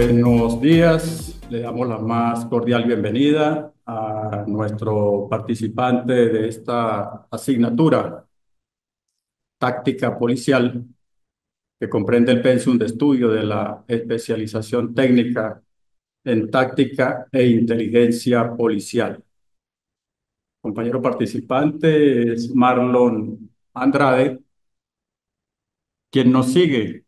Buenos días, le damos la más cordial bienvenida a nuestro participante de esta asignatura táctica policial que comprende el pensum de estudio de la especialización técnica en táctica e inteligencia policial. Compañero participante es Marlon Andrade, quien nos sigue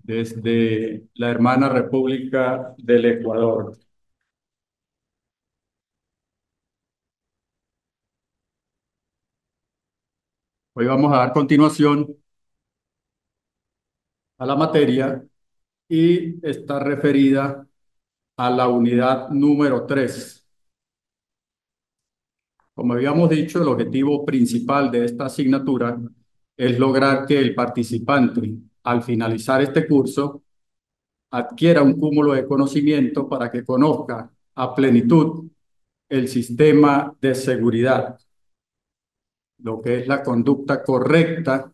desde la hermana República del Ecuador. Hoy vamos a dar continuación a la materia y está referida a la unidad número 3. Como habíamos dicho, el objetivo principal de esta asignatura es lograr que el participante, al finalizar este curso, adquiera un cúmulo de conocimiento para que conozca a plenitud el sistema de seguridad, lo que es la conducta correcta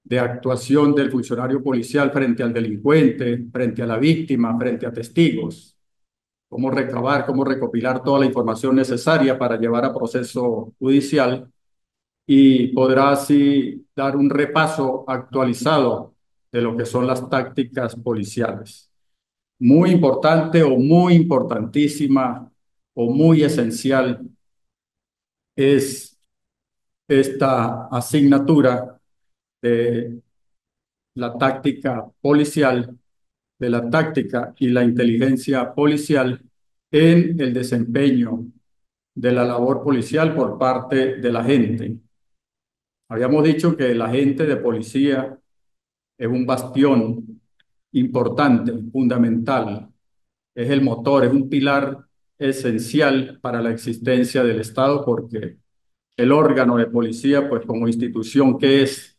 de actuación del funcionario policial frente al delincuente, frente a la víctima, frente a testigos, cómo recabar, cómo recopilar toda la información necesaria para llevar a proceso judicial y podrá así dar un repaso actualizado de lo que son las tácticas policiales. Muy importante o muy importantísima o muy esencial es esta asignatura de la táctica policial, de la táctica y la inteligencia policial en el desempeño de la labor policial por parte de la gente. Habíamos dicho que el agente de policía es un bastión importante, fundamental, es el motor, es un pilar esencial para la existencia del Estado porque el órgano de policía, pues como institución que es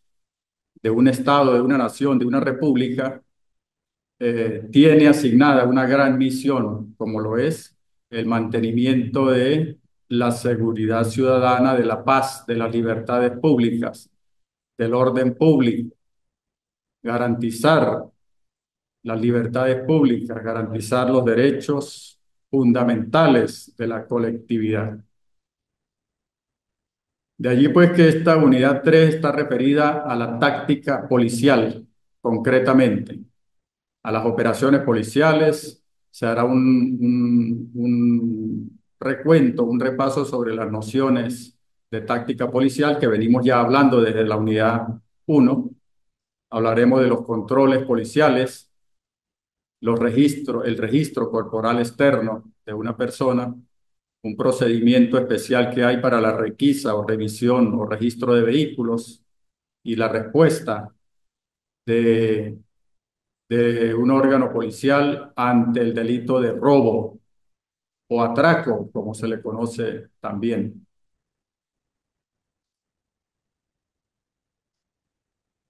de un Estado, de una nación, de una república, tiene asignada una gran misión, como lo es el mantenimiento de la seguridad ciudadana, de la paz, de las libertades públicas, del orden público, garantizar las libertades públicas, garantizar los derechos fundamentales de la colectividad. De allí pues que esta unidad 3 está referida a la táctica policial, concretamente a las operaciones policiales. Se hará un recuento, un repaso sobre las nociones de táctica policial que venimos ya hablando desde la unidad 1. Hablaremos de los controles policiales, los registros, el registro corporal externo de una persona, un procedimiento especial que hay para la requisa o revisión o registro de vehículos y la respuesta de un órgano policial ante el delito de robo o atraco, como se le conoce también.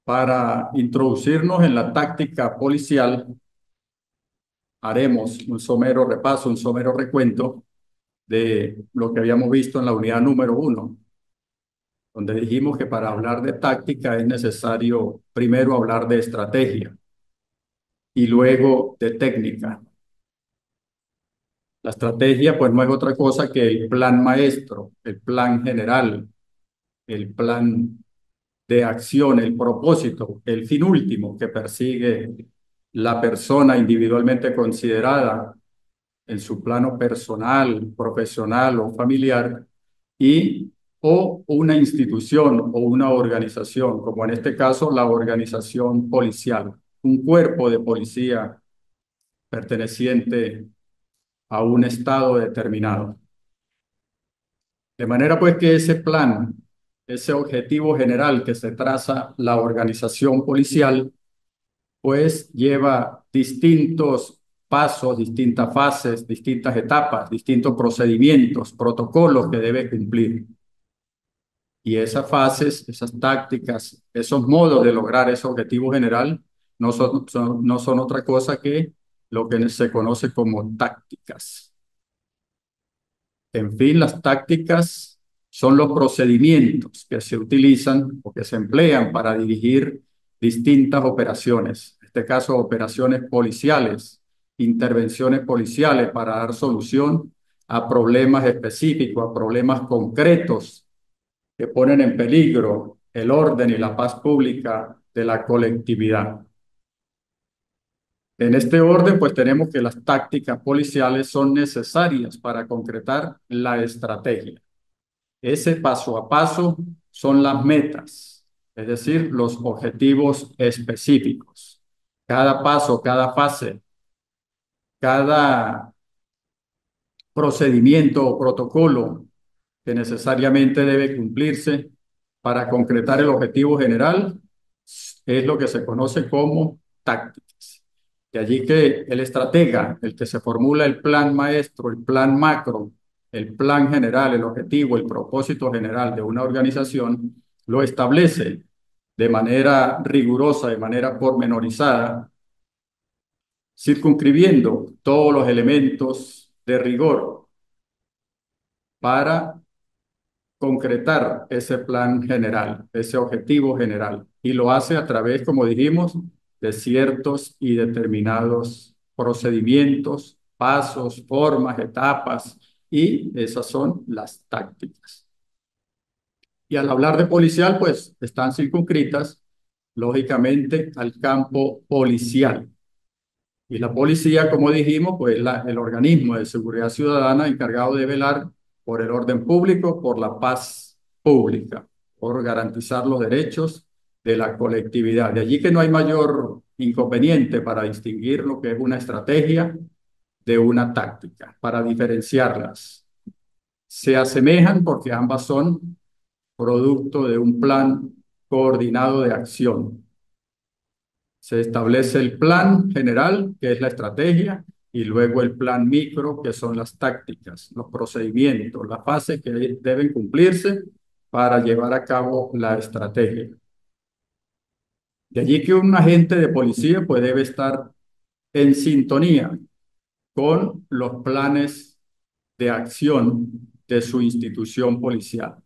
Para introducirnos en la táctica policial, haremos un somero repaso, un somero recuento de lo que habíamos visto en la unidad número 1, donde dijimos que para hablar de táctica es necesario primero hablar de estrategia y luego de técnica. La estrategia, pues, no es otra cosa que el plan maestro, el plan general, el plan de acción, el propósito, el fin último que persigue la persona individualmente considerada en su plano personal, profesional o familiar, y o una institución o una organización, como en este caso la organización policial, un cuerpo de policía perteneciente a un estado determinado. De manera pues que ese plan, ese objetivo general que se traza la organización policial, pues lleva distintos pasos, distintas fases, distintas etapas, distintos procedimientos, protocolos que debe cumplir. Y esas fases, esas tácticas, esos modos de lograr ese objetivo general no son otra cosa que lo que se conoce como tácticas. En fin, las tácticas son los procedimientos que se utilizan o que se emplean para dirigir distintas operaciones. En este caso, operaciones policiales intervenciones policiales para dar solución a problemas específicos, a problemas concretos que ponen en peligro el orden y la paz pública de la colectividad. En este orden, pues tenemos que las tácticas policiales son necesarias para concretar la estrategia. Ese paso a paso son las metas, es decir, los objetivos específicos. Cada paso, cada fase, cada procedimiento o protocolo que necesariamente debe cumplirse para concretar el objetivo general es lo que se conoce como tácticas. De allí que el estratega, el que se formula el plan maestro, el plan macro, el plan general, el objetivo, el propósito general de una organización, lo establece de manera rigurosa, de manera pormenorizada, circunscribiendo todos los elementos de rigor para concretar ese plan general, ese objetivo general. Y lo hace a través, como dijimos, de ciertos y determinados procedimientos, pasos, formas, etapas, y esas son las tácticas. Y al hablar de policial, pues están circunscritas, lógicamente, al campo policial. Y la policía, como dijimos, pues el organismo de seguridad ciudadana encargado de velar por el orden público, por la paz pública, por garantizar los derechos de la colectividad. De allí que no hay mayor inconveniente para distinguir lo que es una estrategia de una táctica, para diferenciarlas. Se asemejan porque ambas son producto de un plan coordinado de acción. Se establece el plan general, que es la estrategia, y luego el plan micro, que son las tácticas, los procedimientos, las fases que deben cumplirse para llevar a cabo la estrategia. De allí que un agente de policía pues debe estar en sintonía con los planes de acción de su institución policial.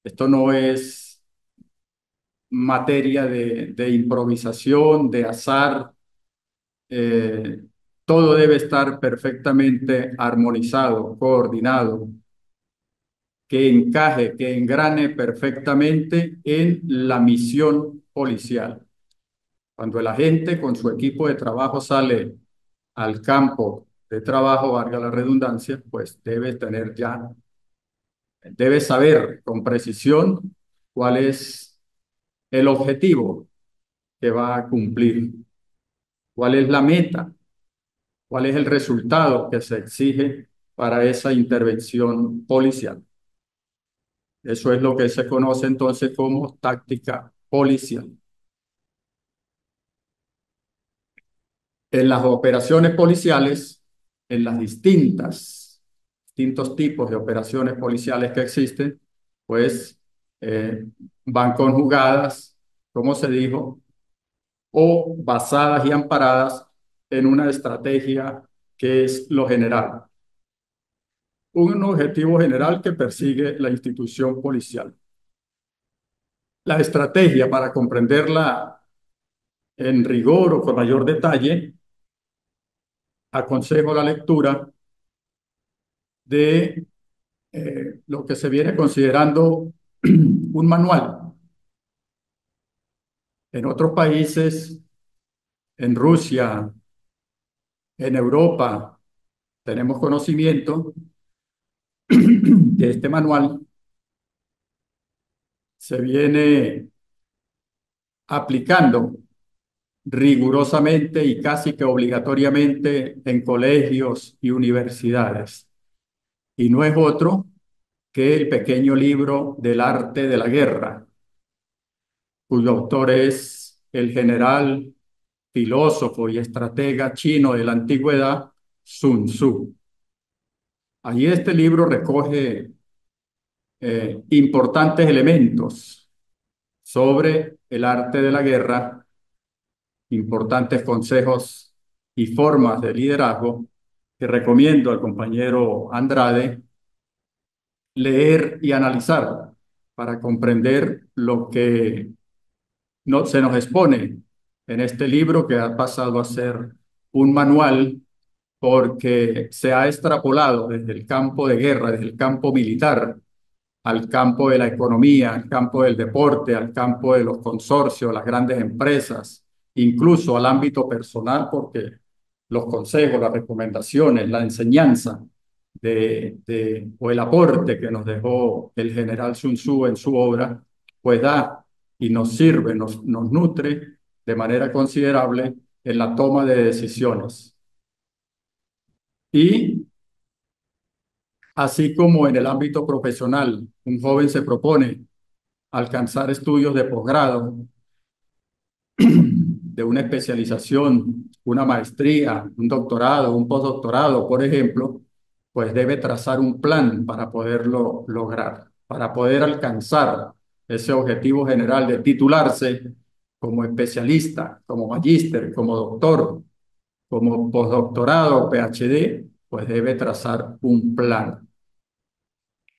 Esto no es materia de improvisación, de azar. eh, Todo debe estar perfectamente armonizado, coordinado, que encaje, que engrane perfectamente en la misión policial. Cuando el agente con su equipo de trabajo sale al campo de trabajo, valga la redundancia, pues debe saber con precisión cuál es el objetivo que va a cumplir, cuál es la meta, cuál es el resultado que se exige para esa intervención policial. Eso es lo que se conoce entonces como táctica policial. En las operaciones policiales, en las distintos tipos de operaciones policiales que existen, pues eh, van conjugadas, como se dijo, o basadas y amparadas en una estrategia que es lo general, un objetivo general que persigue la institución policial. La estrategia, para comprenderla en rigor o con mayor detalle, aconsejo la lectura de lo que se viene considerando un manual. En otros países, en Rusia, en Europa, tenemos conocimiento que este manual se viene aplicando rigurosamente y casi que obligatoriamente en colegios y universidades. Y no es otro que el pequeño libro del arte de la guerra, cuyo autor es el general, filósofo y estratega chino de la antigüedad, Sun Tzu. Allí este libro recoge importantes elementos sobre el arte de la guerra, importantes consejos y formas de liderazgo que recomiendo al compañero Andrade leer y analizar para comprender lo que se nos expone en este libro que ha pasado a ser un manual porque se ha extrapolado desde el campo de guerra, desde el campo militar, al campo de la economía, al campo del deporte, al campo de los consorcios, las grandes empresas, incluso al ámbito personal, porque los consejos, las recomendaciones, la enseñanza o el aporte que nos dejó el general Sun Tzu en su obra, pues da y nos sirve, nos nutre de manera considerable en la toma de decisiones. Y así como en el ámbito profesional, un joven se propone alcanzar estudios de posgrado, de una especialización, una maestría, un doctorado, un postdoctorado, por ejemplo, pues debe trazar un plan para poderlo lograr, para poder alcanzar ese objetivo general de titularse como especialista, como magíster, como doctor, como postdoctorado o PhD, pues debe trazar un plan.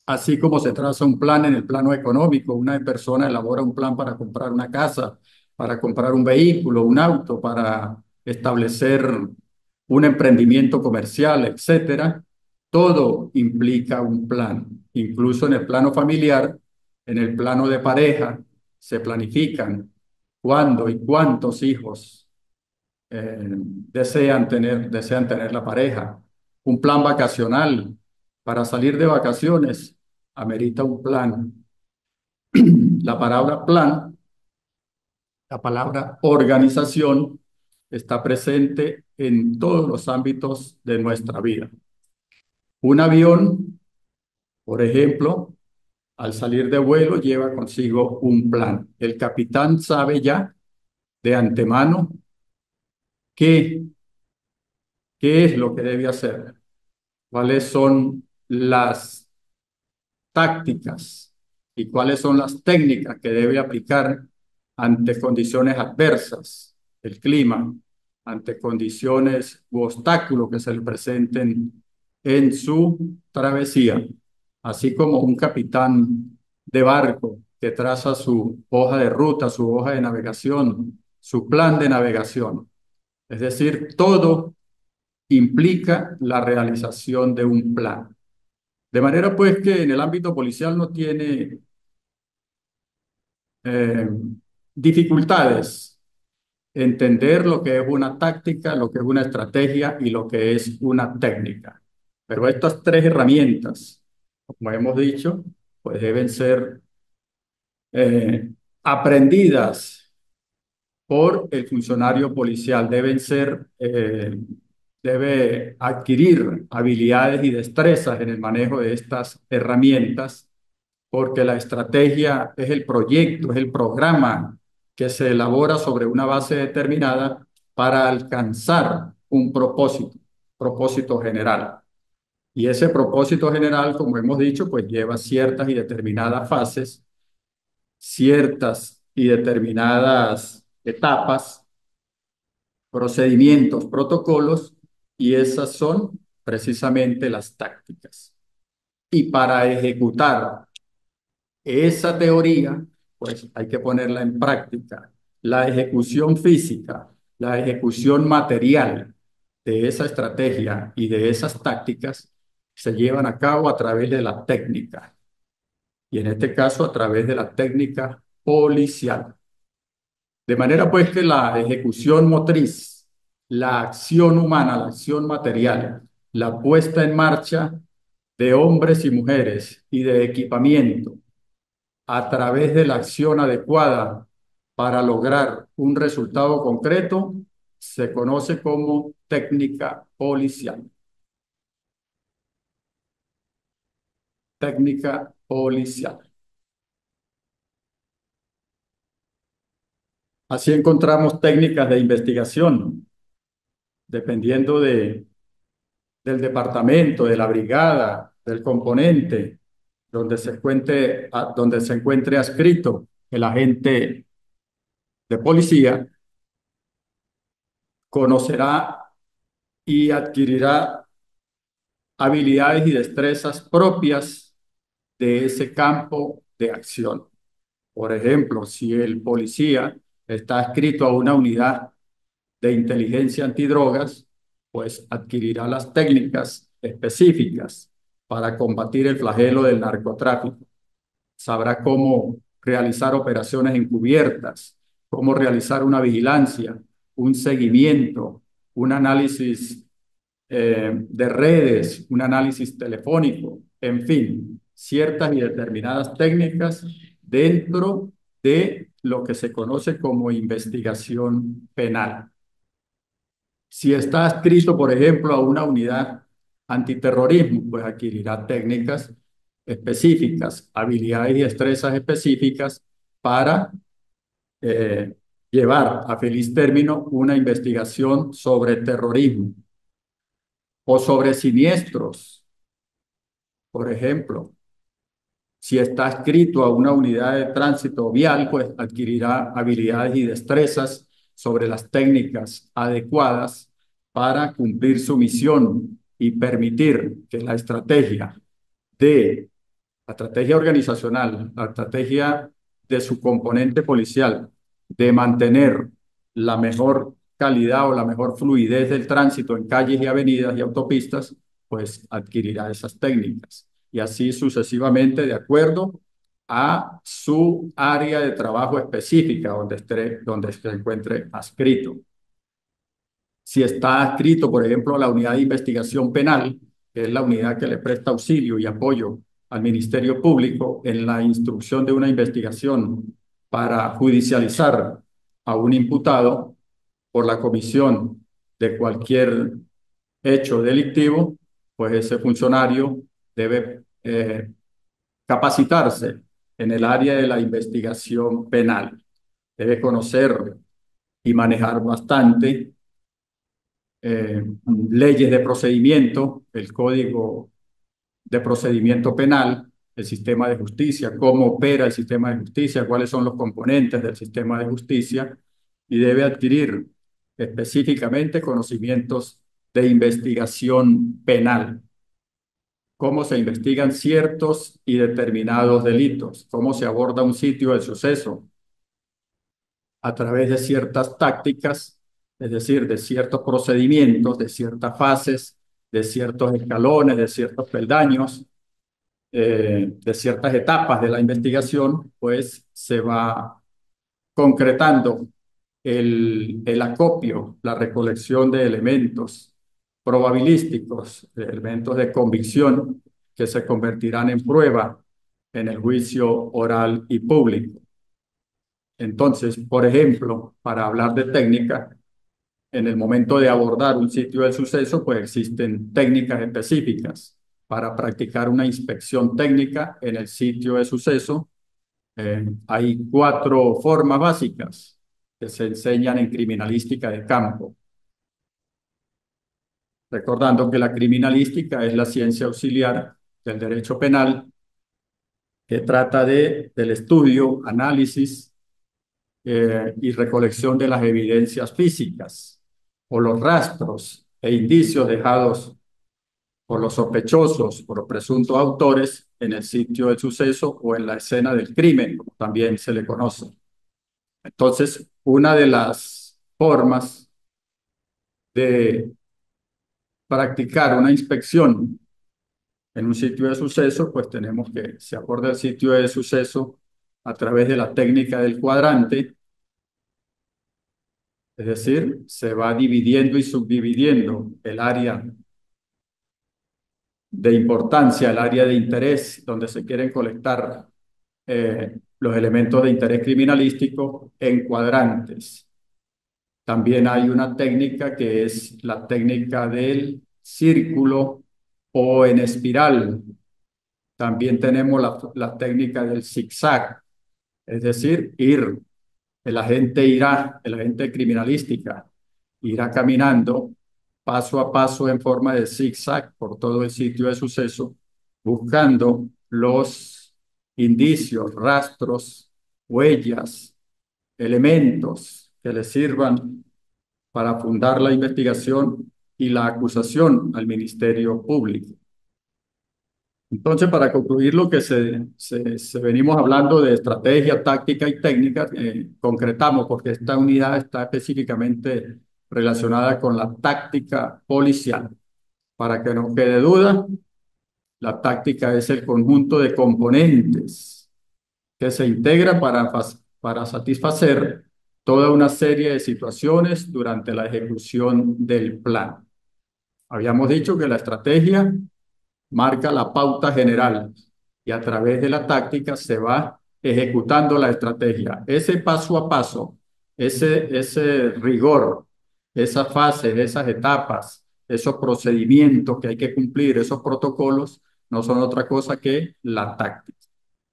Así como se traza un plan en el plano económico, una persona elabora un plan para comprar una casa, para comprar un vehículo, un auto, para establecer un emprendimiento comercial, etcétera. Todo implica un plan. Incluso en el plano familiar, en el plano de pareja, se planifican cuándo y cuántos hijos desean tener la pareja. Un plan vacacional. Para salir de vacaciones, amerita un plan. La palabra plan, la palabra organización, está presente en todos los ámbitos de nuestra vida. Un avión, por ejemplo, al salir de vuelo lleva consigo un plan. El capitán sabe ya de antemano qué, qué es lo que debe hacer, cuáles son las tácticas y cuáles son las técnicas que debe aplicar ante condiciones adversas, el clima, ante condiciones u obstáculos que se le presenten en su travesía, así como un capitán de barco que traza su hoja de ruta, su hoja de navegación, su plan de navegación. Es decir, todo implica la realización de un plan. De manera pues que en el ámbito policial no tiene eh, dificultades entender lo que es una táctica, lo que es una estrategia y lo que es una técnica. Pero estas tres herramientas, como hemos dicho, pues deben ser eh, aprendidas por el funcionario policial, debe adquirir habilidades y destrezas en el manejo de estas herramientas porque la estrategia es el proyecto, es el programa que se elabora sobre una base determinada para alcanzar un propósito general. Y ese propósito general, como hemos dicho, pues lleva ciertas y determinadas fases, ciertas y determinadas etapas, procedimientos, protocolos, y esas son precisamente las tácticas. Y para ejecutar esa teoría, pues hay que ponerla en práctica. La ejecución física, la ejecución material de esa estrategia y de esas tácticas se llevan a cabo a través de la técnica, y en este caso a través de la técnica policial. De manera pues que la ejecución motriz, la acción humana, la acción material, la puesta en marcha de hombres y mujeres y de equipamiento a través de la acción adecuada para lograr un resultado concreto, se conoce como técnica policial. Técnica policial. Así encontramos técnicas de investigación, dependiendo del departamento, de la brigada, del componente, donde se encuentre adscrito el agente de policía, conocerá y adquirirá habilidades y destrezas propias de ese campo de acción. Por ejemplo, si el policía está adscrito a una unidad de inteligencia antidrogas, pues adquirirá las técnicas específicas para combatir el flagelo del narcotráfico. Sabrá cómo realizar operaciones encubiertas, cómo realizar una vigilancia, un seguimiento, un análisis de redes, un análisis telefónico, en fin, ciertas y determinadas técnicas dentro de lo que se conoce como investigación penal. Si está adscrito, por ejemplo, a una unidad antiterrorismo, pues adquirirá técnicas específicas, habilidades y destrezas específicas para eh, llevar a feliz término una investigación sobre terrorismo o sobre siniestros, por ejemplo. Si está adscrito a una unidad de tránsito vial, pues adquirirá habilidades y destrezas sobre las técnicas adecuadas para cumplir su misión y permitir que de la estrategia organizacional, la estrategia de su componente policial, de mantener la mejor calidad o la mejor fluidez del tránsito en calles y avenidas y autopistas, pues adquirirá esas técnicas. Y así sucesivamente, de acuerdo a su área de trabajo específica donde se encuentre adscrito. Si está adscrito, por ejemplo, a la unidad de investigación penal, que es la unidad que le presta auxilio y apoyo al Ministerio Público en la instrucción de una investigación para judicializar a un imputado por la comisión de cualquier hecho delictivo, pues ese funcionario debe capacitarse en el área de la investigación penal. Debe conocer y manejar bastante leyes de procedimiento, el Código de Procedimiento Penal, el sistema de justicia, cómo opera el sistema de justicia, cuáles son los componentes del sistema de justicia, y debe adquirir específicamente conocimientos de investigación penal, cómo se investigan ciertos y determinados delitos, cómo se aborda un sitio del suceso a través de ciertas tácticas, es decir, de ciertos procedimientos, de ciertas fases, de ciertos escalones, de ciertos peldaños, de ciertas etapas de la investigación, pues se va concretando el acopio, la recolección de elementos probabilísticos, de elementos de convicción que se convertirán en prueba en el juicio oral y público. Entonces, por ejemplo, para hablar de técnica, en el momento de abordar un sitio del suceso, pues existen técnicas específicas para practicar una inspección técnica en el sitio de suceso. Hay cuatro formas básicas que se enseñan en criminalística de campo. Recordando que la criminalística es la ciencia auxiliar del derecho penal que trata del estudio, análisis y recolección de las evidencias físicas o los rastros e indicios dejados por los sospechosos, por los presuntos autores en el sitio del suceso o en la escena del crimen, como también se le conoce. Entonces, una de las formas de practicar una inspección en un sitio de suceso, pues tenemos que se aborda el sitio de suceso a través de la técnica del cuadrante, es decir, se va dividiendo y subdividiendo el área de importancia, el área de interés, donde se quieren colectar los elementos de interés criminalístico en cuadrantes. También hay una técnica que es la técnica del círculo o en espiral. También tenemos la técnica del zigzag, es decir, el agente criminalística, irá caminando paso a paso en forma de zigzag por todo el sitio de suceso, buscando los indicios, rastros, huellas, elementos que le sirvan para fundar la investigación y la acusación al Ministerio Público. Entonces, para concluir lo que se venimos hablando de estrategia, táctica y técnica, concretamos porque esta unidad está específicamente relacionada con la táctica policial. Para que no quede duda, la táctica es el conjunto de componentes que se integra para satisfacer toda una serie de situaciones durante la ejecución del plan. Habíamos dicho que la estrategia marca la pauta general y a través de la táctica se va ejecutando la estrategia. Ese paso a paso, ese rigor, esas fases, esas etapas, esos procedimientos que hay que cumplir, esos protocolos, no son otra cosa que la táctica.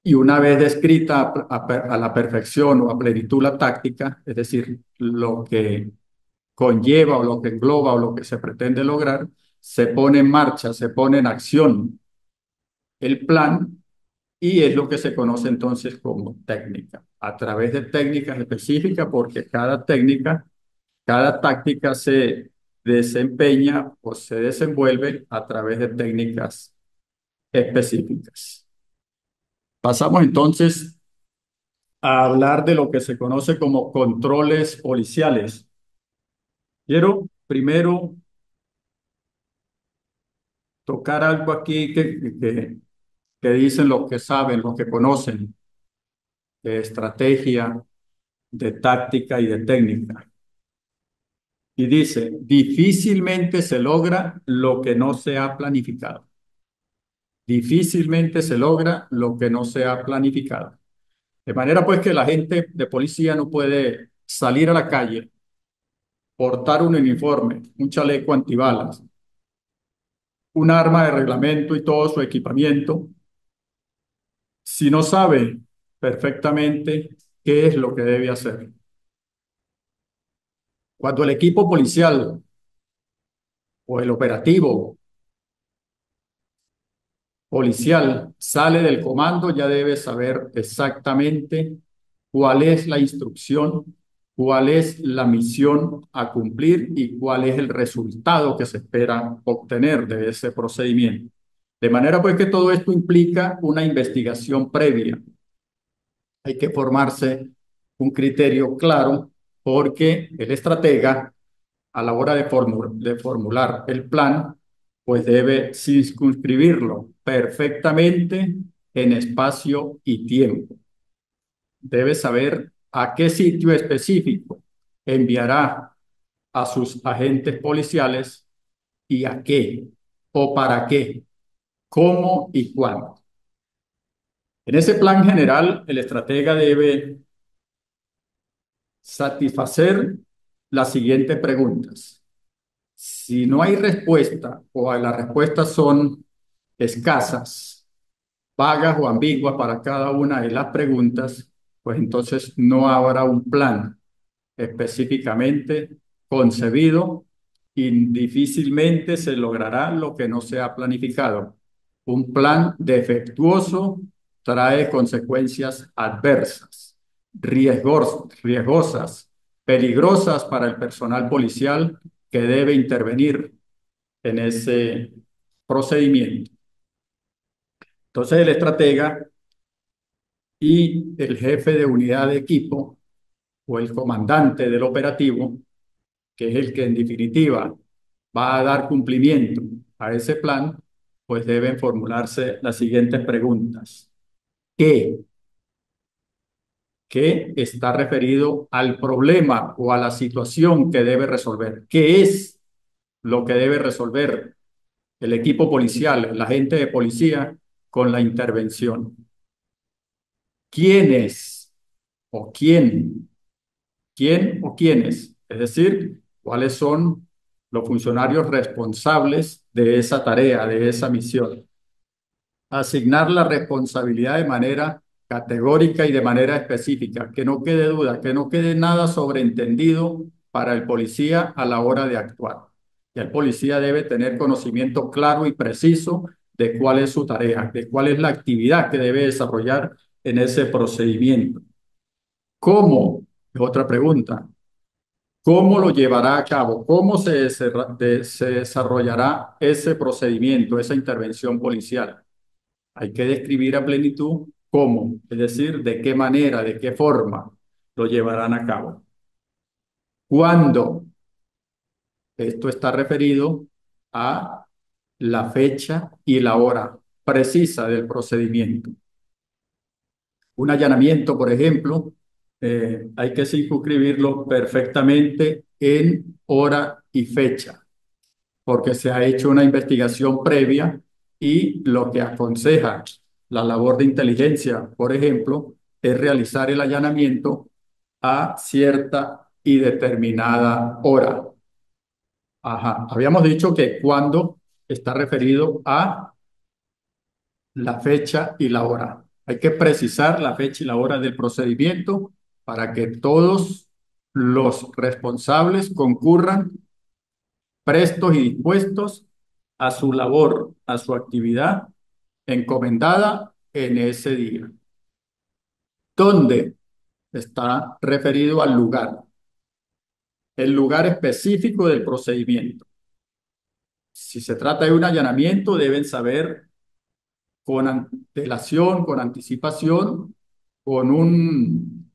Y una vez descrita a la perfección o a plenitud la táctica, es decir, lo que conlleva o lo que engloba o lo que se pretende lograr, se pone en marcha, se pone en acción el plan y es lo que se conoce entonces como técnica. A través de técnicas específicas, porque cada técnica, cada táctica se desempeña o se desenvuelve a través de técnicas específicas. Pasamos entonces a hablar de lo que se conoce como controles policiales. Quiero primero tocar algo aquí que dicen los que saben, los que conocen de estrategia, de táctica y de técnica. Y dice, difícilmente se logra lo que no se ha planificado. Difícilmente se logra lo que no se ha planificado. De manera pues que la gente de policía no puede salir a la calle, portar un uniforme, un chaleco antibalas, un arma de reglamento y todo su equipamiento, si no sabe perfectamente qué es lo que debe hacer. Cuando el equipo policial o el operativo policial sale del comando, ya debe saber exactamente cuál es la instrucción, cuál es la misión a cumplir y cuál es el resultado que se espera obtener de ese procedimiento. De manera pues que todo esto implica una investigación previa. Hay que formarse un criterio claro porque el estratega a la hora de formular el plan, pues debe circunscribirlo perfectamente en espacio y tiempo. Debe saber a qué sitio específico enviará a sus agentes policiales y a qué o para qué, cómo y cuándo. En ese plan general, el estratega debe satisfacer las siguientes preguntas. Si no hay respuesta o las respuestas son escasas, vagas o ambiguas para cada una de las preguntas, pues entonces no habrá un plan específicamente concebido y difícilmente se logrará lo que no se ha planificado. Un plan defectuoso trae consecuencias adversas, riesgosas, peligrosas para el personal policial que debe intervenir en ese procedimiento. Entonces el estratega y el jefe de unidad de equipo o el comandante del operativo, que es el que en definitiva va a dar cumplimiento a ese plan, pues deben formularse las siguientes preguntas. ¿Qué? ¿Qué está referido al problema o a la situación que debe resolver? ¿Qué es lo que debe resolver el equipo policial, el agente de policía con la intervención? ¿Quiénes o quién? ¿Quién o quiénes? Es decir, ¿cuáles son los funcionarios responsables de esa tarea, de esa misión? Asignar la responsabilidad de manera categórica y de manera específica, que no quede duda, que no quede nada sobreentendido para el policía a la hora de actuar. Y el policía debe tener conocimiento claro y preciso de cuál es su tarea, de cuál es la actividad que debe desarrollar en ese procedimiento. ¿Cómo? Es otra pregunta. ¿Cómo lo llevará a cabo? ¿Cómo se desarrollará ese procedimiento, esa intervención policial? Hay que describir a plenitud cómo, es decir, de qué manera, de qué forma lo llevarán a cabo. ¿Cuándo? Esto está referido a la fecha y la hora precisa del procedimiento. Un allanamiento, por ejemplo, hay que circunscribirlo perfectamente en hora y fecha, porque se ha hecho una investigación previa y lo que aconseja la labor de inteligencia, por ejemplo, es realizar el allanamiento a cierta y determinada hora. Ajá. Habíamos dicho que cuando está referido a la fecha y la hora. Hay que precisar la fecha y la hora del procedimiento para que todos los responsables concurran prestos y dispuestos a su labor, a su actividad encomendada en ese día. ¿Dónde está referido al lugar? El lugar específico del procedimiento. Si se trata de un allanamiento, deben saber con antelación, con anticipación, con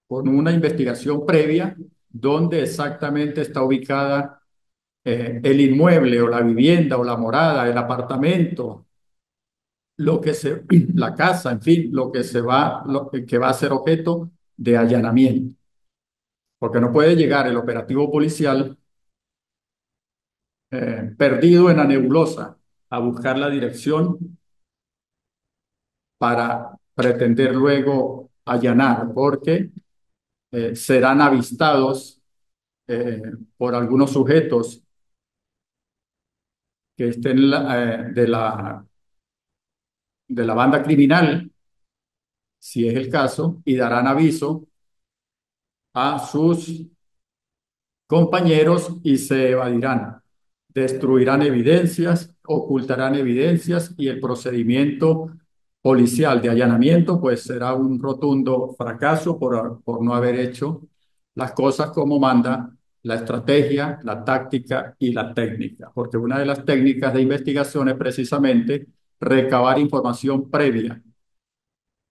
con una investigación previa, dónde exactamente está ubicada el inmueble o la vivienda o la morada, el apartamento, la casa, en fin, lo que va a ser objeto de allanamiento. Porque no puede llegar el operativo policial perdido en la nebulosa a buscar la dirección para pretender luego allanar, porque serán avistados por algunos sujetos que estén de la banda criminal, si es el caso, y darán aviso a sus compañeros y se evadirán. Destruirán evidencias, ocultarán evidencias y el procedimiento policial de allanamiento pues será un rotundo fracaso por no haber hecho las cosas como manda la estrategia, la táctica y la técnica, porque una de las técnicas de investigación es precisamente recabar información previa,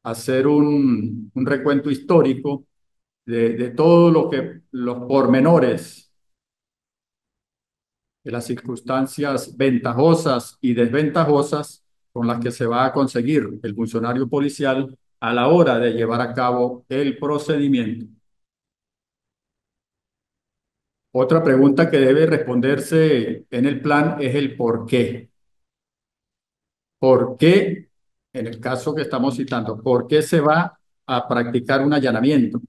hacer un recuento histórico de todo lo que los pormenores de las circunstancias ventajosas y desventajosas con las que se va a conseguir el funcionario policial a la hora de llevar a cabo el procedimiento. Otra pregunta que debe responderse en el plan es el por qué. ¿Por qué, en el caso que estamos citando, por qué se va a practicar un allanamiento?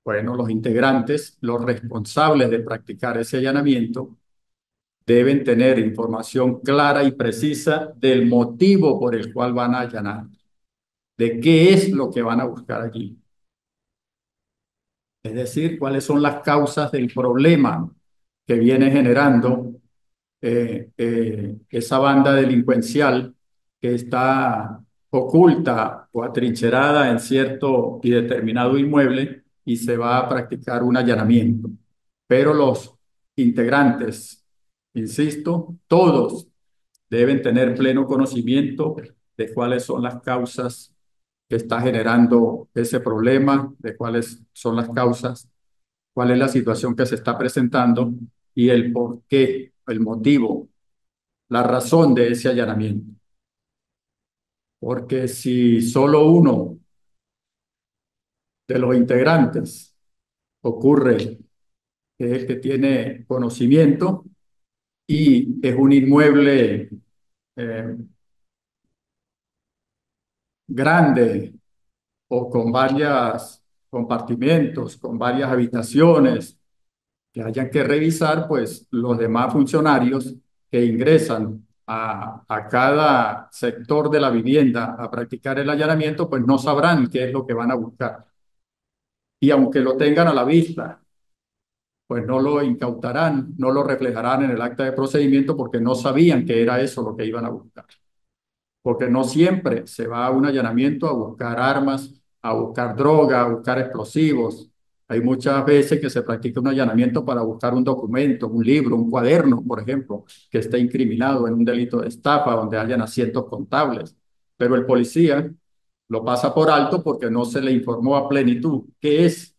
Bueno, los integrantes, los responsables de practicar ese allanamiento, deben tener información clara y precisa del motivo por el cual van a allanar, de qué es lo que van a buscar allí. Es decir, cuáles son las causas del problema que viene generando esa banda delincuencial que está oculta o atrincherada en cierto y determinado inmueble y se va a practicar un allanamiento. Pero los integrantes, insisto, todos deben tener pleno conocimiento de cuáles son las causas que está generando ese problema, de cuáles son las causas, cuál es la situación que se está presentando y el por qué, el motivo, la razón de ese allanamiento. Porque si solo uno de los integrantes ocurre que es el que tiene conocimiento y es un inmueble eh, grande o con varios compartimentos, con varias habitaciones que hayan que revisar, pues los demás funcionarios que ingresan a cada sector de la vivienda a practicar el allanamiento, pues no sabrán qué es lo que van a buscar. Y aunque lo tengan a la vista, pues no lo incautarán, no lo reflejarán en el acta de procedimiento porque no sabían que era eso lo que iban a buscar. Porque no siempre se va a un allanamiento a buscar armas, a buscar droga, a buscar explosivos. Hay muchas veces que se practica un allanamiento para buscar un documento, un libro, un cuaderno, por ejemplo, que esté incriminado en un delito de estafa donde hayan asientos contables. Pero el policía lo pasa por alto porque no se le informó a plenitud qué es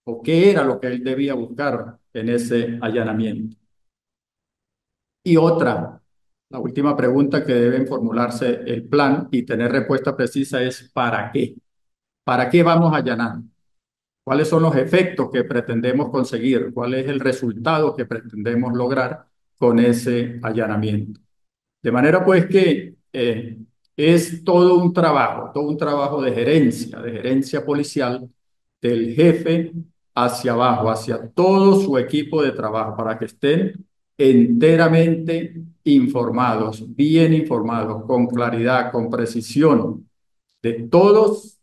o qué era lo que él debía buscar en ese allanamiento. Y otra, la última pregunta que deben formularse el plan y tener respuesta precisa es ¿para qué? ¿Para qué vamos a allanar? ¿Cuáles son los efectos que pretendemos conseguir? ¿Cuál es el resultado que pretendemos lograr con ese allanamiento? De manera pues que es todo un trabajo de gerencia policial, del jefe hacia abajo, hacia todo su equipo de trabajo, para que estén enteramente informados, bien informados, con claridad, con precisión de todos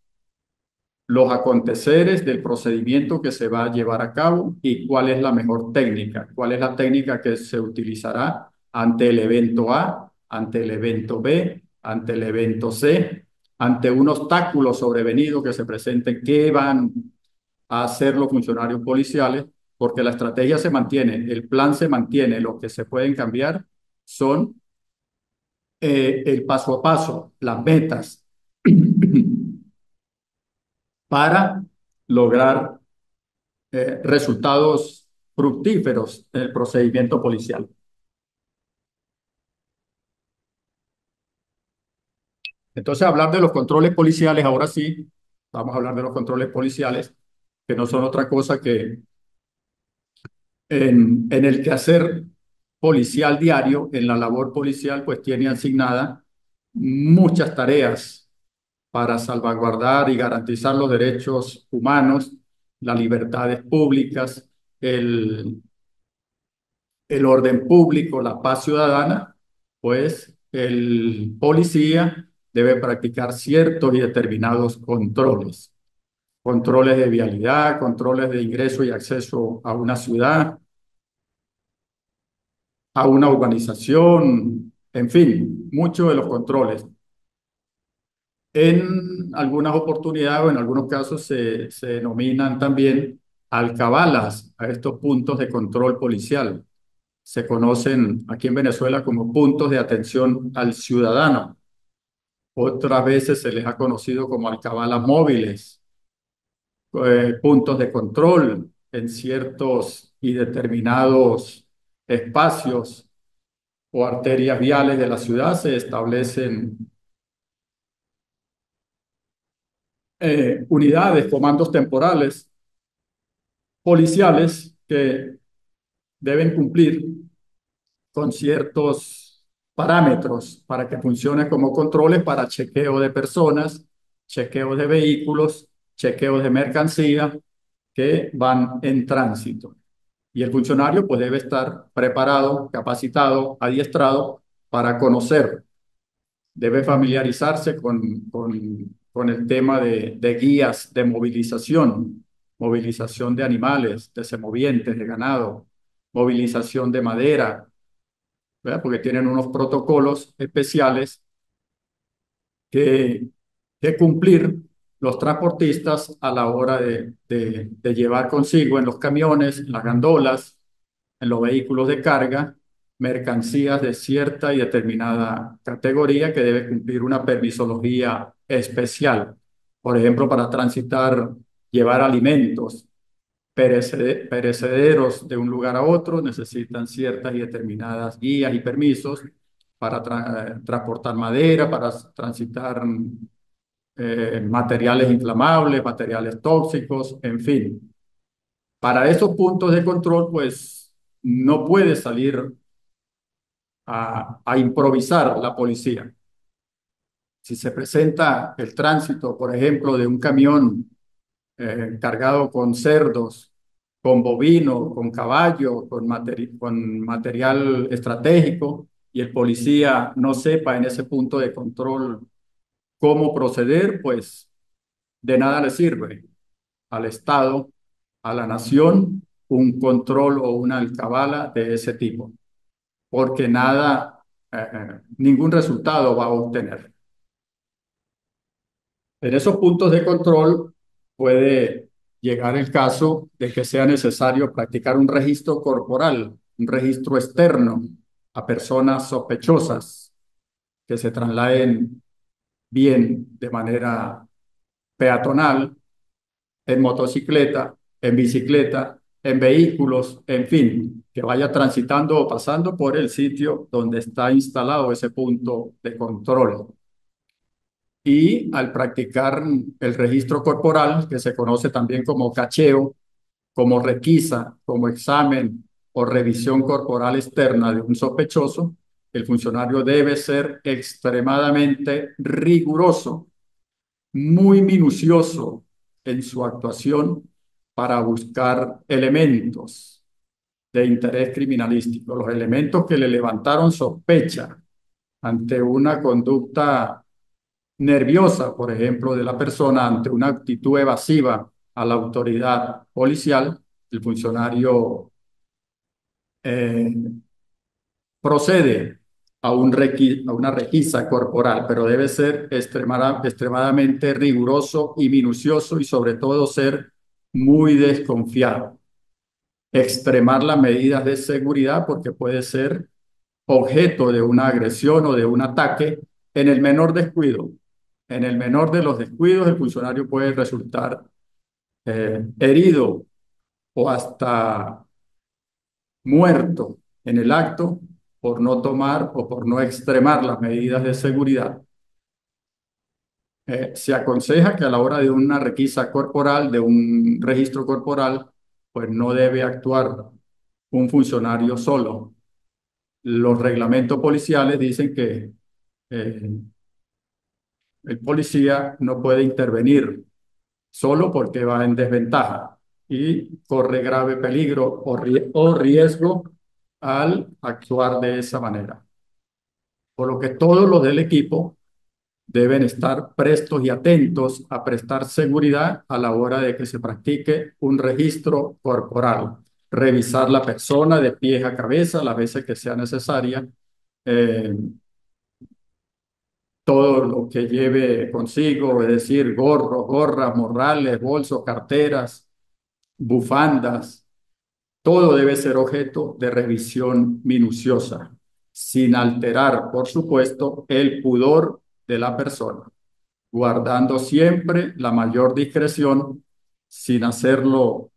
los aconteceres del procedimiento que se va a llevar a cabo y cuál es la mejor técnica, cuál es la técnica que se utilizará ante el evento A, ante el evento B, ante el evento C, ante un obstáculo sobrevenido que se presente, qué van a hacer los funcionarios policiales, porque la estrategia se mantiene, el plan se mantiene, lo que se pueden cambiar son el paso a paso, las metas para lograr resultados fructíferos en el procedimiento policial. Entonces, hablar de los controles policiales, ahora sí, vamos a hablar de los controles policiales, que no son otra cosa que en el quehacer policial diario, en la labor policial, pues tiene asignada muchas tareas para salvaguardar y garantizar los derechos humanos, las libertades públicas, el, el orden público, la paz ciudadana, pues el policía debe practicar ciertos y determinados controles. Controles de vialidad, controles de ingreso y acceso a una ciudad, a una urbanización, en fin, muchos de los controles. En algunas oportunidades o en algunos casos se denominan también alcabalas a estos puntos de control policial. Se conocen aquí en Venezuela como puntos de atención al ciudadano. Otras veces se les ha conocido como alcabalas móviles, puntos de control en ciertos y determinados espacios o arterias viales de la ciudad. Se establecen unidades, comandos temporales, policiales que deben cumplir con ciertos parámetros para que funcione como controles para chequeo de personas, chequeo de vehículos, chequeos de mercancía que van en tránsito. Y el funcionario pues debe estar preparado, capacitado, adiestrado para conocer, debe familiarizarse con el tema de guías de movilización, movilización de animales, de semovientes, de ganado, movilización de madera, ¿verdad? Porque tienen unos protocolos especiales que, que cumplir los transportistas a la hora de llevar consigo en los camiones, en las gandolas, en los vehículos de carga, mercancías de cierta y determinada categoría que debe cumplir una permisología especial. Por ejemplo, para transitar, llevar alimentos, perecederos de un lugar a otro necesitan ciertas y determinadas guías y permisos para transportar madera, para transitar materiales inflamables, materiales tóxicos, en fin. Para esos puntos de control, pues no puede salir a improvisar la policía. Si se presenta el tránsito, por ejemplo, de un camión cargado con cerdos, con bovino, con caballo, con material estratégico, y el policía no sepa en ese punto de control cómo proceder, pues de nada le sirve al Estado, a la nación, un control o una alcabala de ese tipo, porque ningún resultado va a obtener. En esos puntos de control puede llegar el caso de que sea necesario practicar un registro corporal, un registro externo a personas sospechosas que se trasladen bien de manera peatonal, en motocicleta, en bicicleta en vehículos, en fin, que vaya transitando o pasando por el sitio donde está instalado ese punto de control. Y al practicar el registro corporal, que se conoce también como cacheo, como requisa, como examen o revisión corporal externa de un sospechoso, el funcionario debe ser extremadamente riguroso, muy minucioso en su actuación para buscar elementos de interés criminalístico, los elementos que le levantaron sospecha ante una conducta nerviosa, por ejemplo, de la persona ante una actitud evasiva a la autoridad policial. El funcionario eh, procede a una requisa corporal, pero debe ser extremadamente riguroso y minucioso y sobre todo ser muy desconfiado. Extremar las medidas de seguridad porque puede ser objeto de una agresión o de un ataque en el menor descuido. En el menor de los descuidos, el funcionario puede resultar herido o hasta muerto en el acto por no tomar o por no extremar las medidas de seguridad. Se aconseja que a la hora de una requisa corporal, de un registro corporal, pues no debe actuar un funcionario solo. Los reglamentos policiales dicen que eh, el policía no puede intervenir solo porque va en desventaja y corre grave peligro o riesgo al actuar de esa manera. Por lo que todos los del equipo deben estar prestos y atentos a prestar seguridad a la hora de que se practique un registro corporal. Revisar la persona de pies a cabeza las veces que sea necesaria. eh, Todo lo que lleve consigo, es decir, gorros, gorras, morrales, bolsos, carteras, bufandas, todo debe ser objeto de revisión minuciosa, sin alterar, por supuesto, el pudor de la persona, guardando siempre la mayor discreción, sin hacerlo,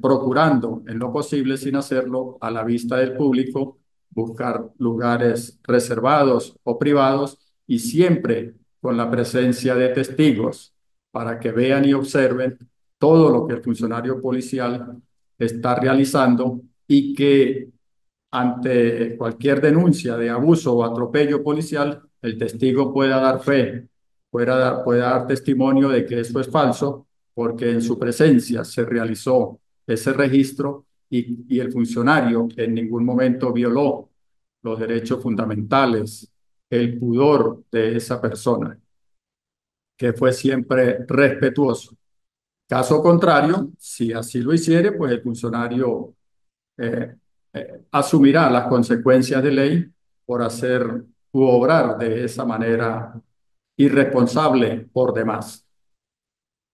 procurando en lo posible, sin hacerlo a la vista del público, buscar lugares reservados o privados y siempre con la presencia de testigos para que vean y observen todo lo que el funcionario policial está realizando y que ante cualquier denuncia de abuso o atropello policial, el testigo pueda dar fe, pueda dar testimonio de que eso es falso, porque en su presencia se realizó ese registro y el funcionario en ningún momento violó los derechos fundamentales, el pudor de esa persona, que fue siempre respetuoso. Caso contrario, si así lo hiciere, pues el funcionario eh, asumirá las consecuencias de ley por hacer u obrar de esa manera irresponsable por demás.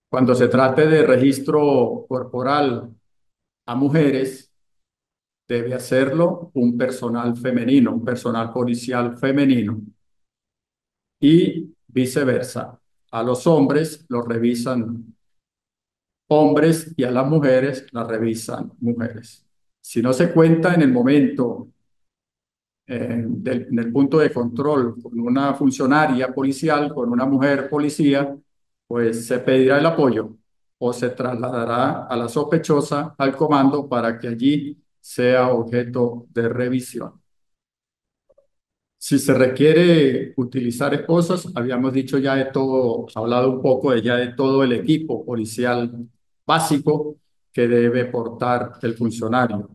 Cuando se trate de registro corporal a mujeres, debe hacerlo un personal femenino, un personal policial femenino y viceversa. A los hombres los revisan hombres y a las mujeres las revisan mujeres. Si no se cuenta en el momento en el punto de control con una funcionaria policial, con una mujer policía, pues se pedirá el apoyo o se trasladará a la sospechosa al comando para que allí sea objeto de revisión. Si se requiere utilizar esposas, habíamos dicho ya de todo, hablado un poco de ya de todo el equipo policial básico que debe portar el funcionario.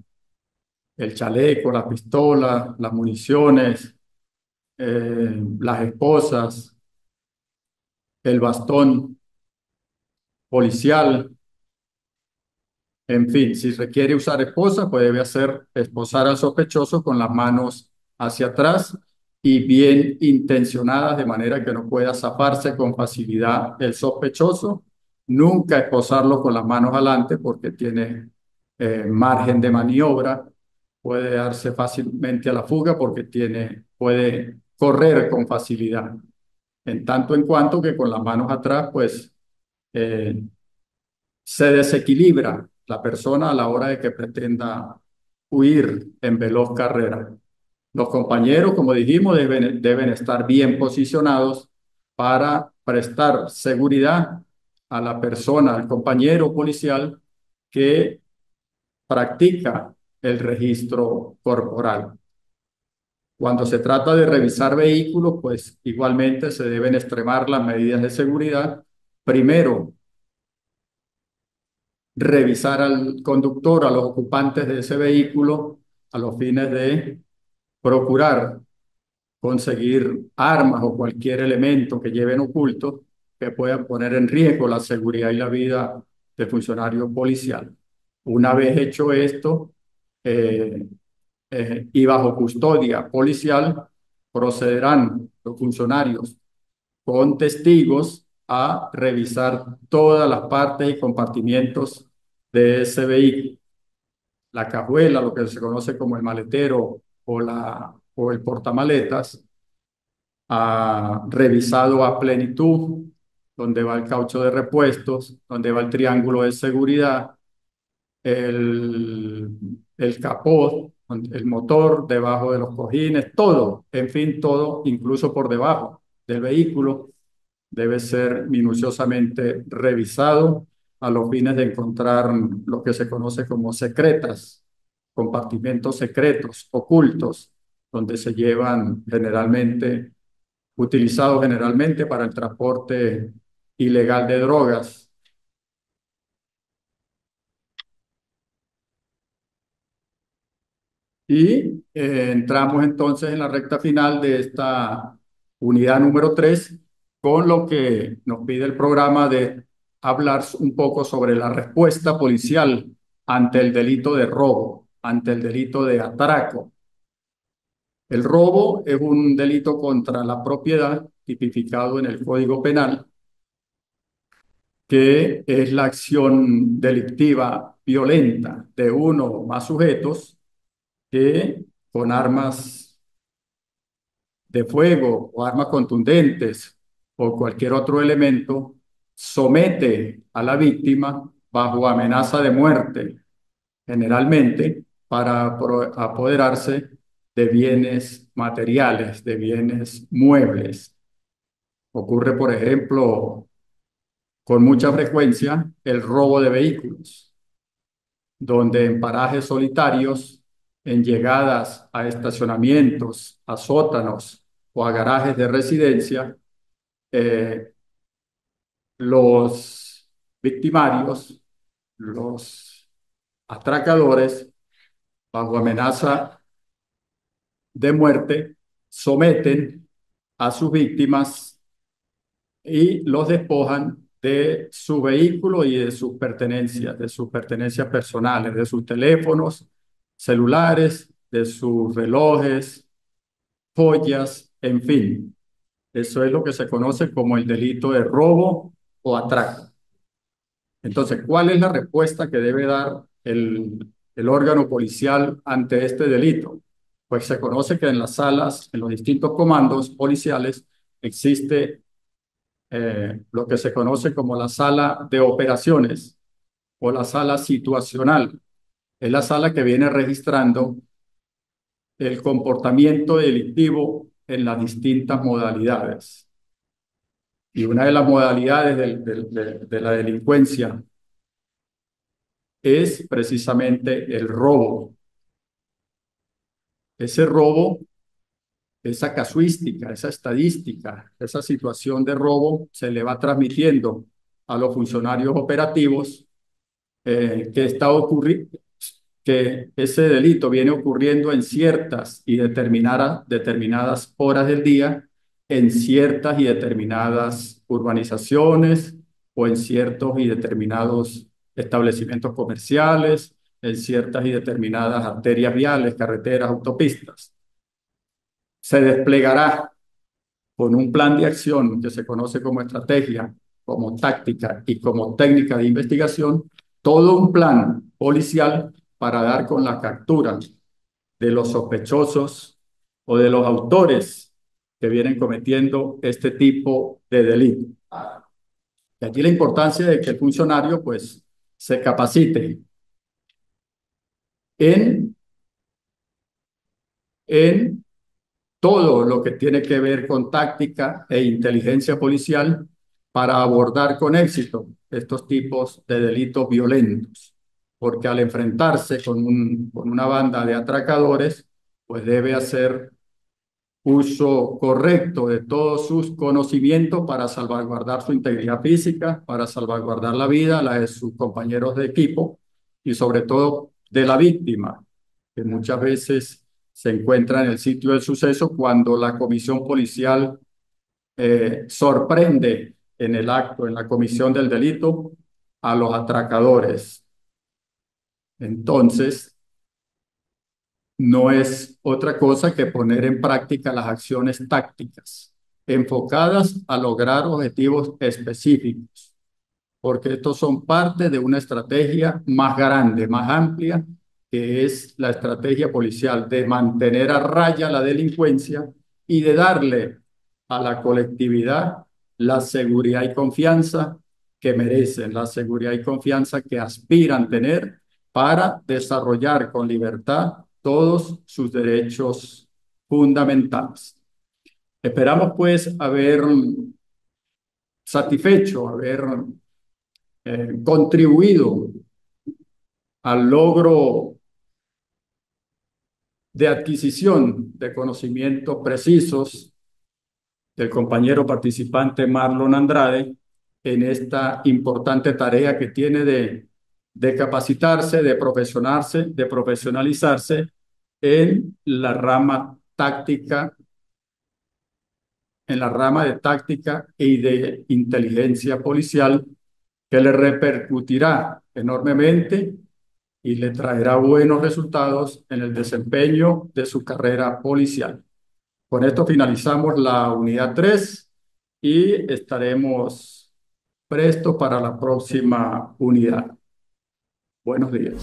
El chaleco, la pistola, las municiones, las esposas, el bastón policial, en fin, si requiere usar esposa, pues debe hacer esposar al sospechoso con las manos hacia atrás y bien intencionadas de manera que no pueda zafarse con facilidad el sospechoso. Nunca esposarlo con las manos adelante porque tiene margen de maniobra, puede darse fácilmente a la fuga porque puede correr con facilidad. En tanto en cuanto que con las manos atrás, pues eh, se desequilibra la persona a la hora de que pretenda huir en veloz carrera. Los compañeros, como dijimos, deben estar bien posicionados para prestar seguridad a la persona, al compañero policial que practica el registro corporal. Cuando se trata de revisar vehículos, pues igualmente se deben extremar las medidas de seguridad. Primero, revisar al conductor, a los ocupantes de ese vehículo, a los fines de procurar conseguir armas o cualquier elemento que lleven oculto que puedan poner en riesgo la seguridad y la vida del funcionario policial. Una vez hecho esto, eh, y bajo custodia policial, procederán los funcionarios con testigos a revisar todas las partes y compartimientos de ese vehículo. La cajuela, lo que se conoce como el maletero o el portamaletas, ha revisado a plenitud donde va el caucho de repuestos, donde va el triángulo de seguridad, el, el capó, el motor, debajo de los cojines, todo, en fin, todo, incluso por debajo del vehículo, debe ser minuciosamente revisado a los fines de encontrar lo que se conoce como secretas, compartimentos secretos, ocultos, donde se llevan generalmente, utilizados generalmente para el transporte ilegal de drogas. Y entramos entonces en la recta final de esta unidad número 3 con lo que nos pide el programa de hablar un poco sobre la respuesta policial ante el delito de robo, ante el delito de atraco. El robo es un delito contra la propiedad tipificado en el Código Penal, que es la acción delictiva violenta de uno o más sujetos que con armas de fuego o armas contundentes o cualquier otro elemento somete a la víctima bajo amenaza de muerte, generalmente para apoderarse de bienes materiales, de bienes muebles. Ocurre, por ejemplo, con mucha frecuencia el robo de vehículos, donde en parajes solitarios, en llegadas a estacionamientos, a sótanos o a garajes de residencia, eh, los victimarios, los atracadores, bajo amenaza de muerte, someten a sus víctimas y los despojan de su vehículo y de sus pertenencias personales, de sus teléfonos celulares, de sus relojes, joyas, en fin. Eso es lo que se conoce como el delito de robo o atraco. Entonces, ¿cuál es la respuesta que debe dar el órgano policial ante este delito? Pues se conoce que en las salas, en los distintos comandos policiales, existe lo que se conoce como la sala de operaciones o la sala situacional. Es la sala que viene registrando el comportamiento delictivo en las distintas modalidades. Y una de las modalidades de la delincuencia es precisamente el robo. Ese robo, esa casuística, esa estadística, esa situación de robo se le va transmitiendo a los funcionarios operativos que ese delito viene ocurriendo en ciertas y determinadas horas del día, en ciertas y determinadas urbanizaciones o en ciertos y determinados establecimientos comerciales, en ciertas y determinadas arterias viales, carreteras, autopistas. Se desplegará con un plan de acción que se conoce como estrategia, como táctica y como técnica de investigación, todo un plan policial para dar con la captura de los sospechosos o de los autores que vienen cometiendo este tipo de delito. Y aquí la importancia de que el funcionario pues se capacite, en, en todo lo que tiene que ver con táctica e inteligencia policial para abordar con éxito estos tipos de delitos violentos, porque al enfrentarse con una banda de atracadores, pues debe hacer uso correcto de todos sus conocimientos para salvaguardar su integridad física, para salvaguardar la vida, la de sus compañeros de equipo y sobre todo de la víctima, que muchas veces se encuentra en el sitio del suceso cuando la comisión policial sorprende en el acto, en la comisión del delito, a los atracadores. Entonces, no es otra cosa que poner en práctica las acciones tácticas enfocadas a lograr objetivos específicos, porque estos son parte de una estrategia más grande, más amplia, que es la estrategia policial de mantener a raya la delincuencia y de darle a la colectividad la seguridad y confianza que merecen, la seguridad y confianza que aspiran tener para desarrollar con libertad todos sus derechos fundamentales. Esperamos pues haber satisfecho, haber contribuido al logro de adquisición de conocimientos precisos del compañero participante Marlon Andrade en esta importante tarea que tiene de capacitarse, de profesionalizarse en la rama táctica, en la rama de táctica y de inteligencia policial, que le repercutirá enormemente y le traerá buenos resultados en el desempeño de su carrera policial. Con esto finalizamos la unidad 3 y estaremos prestos para la próxima unidad. Buenos días.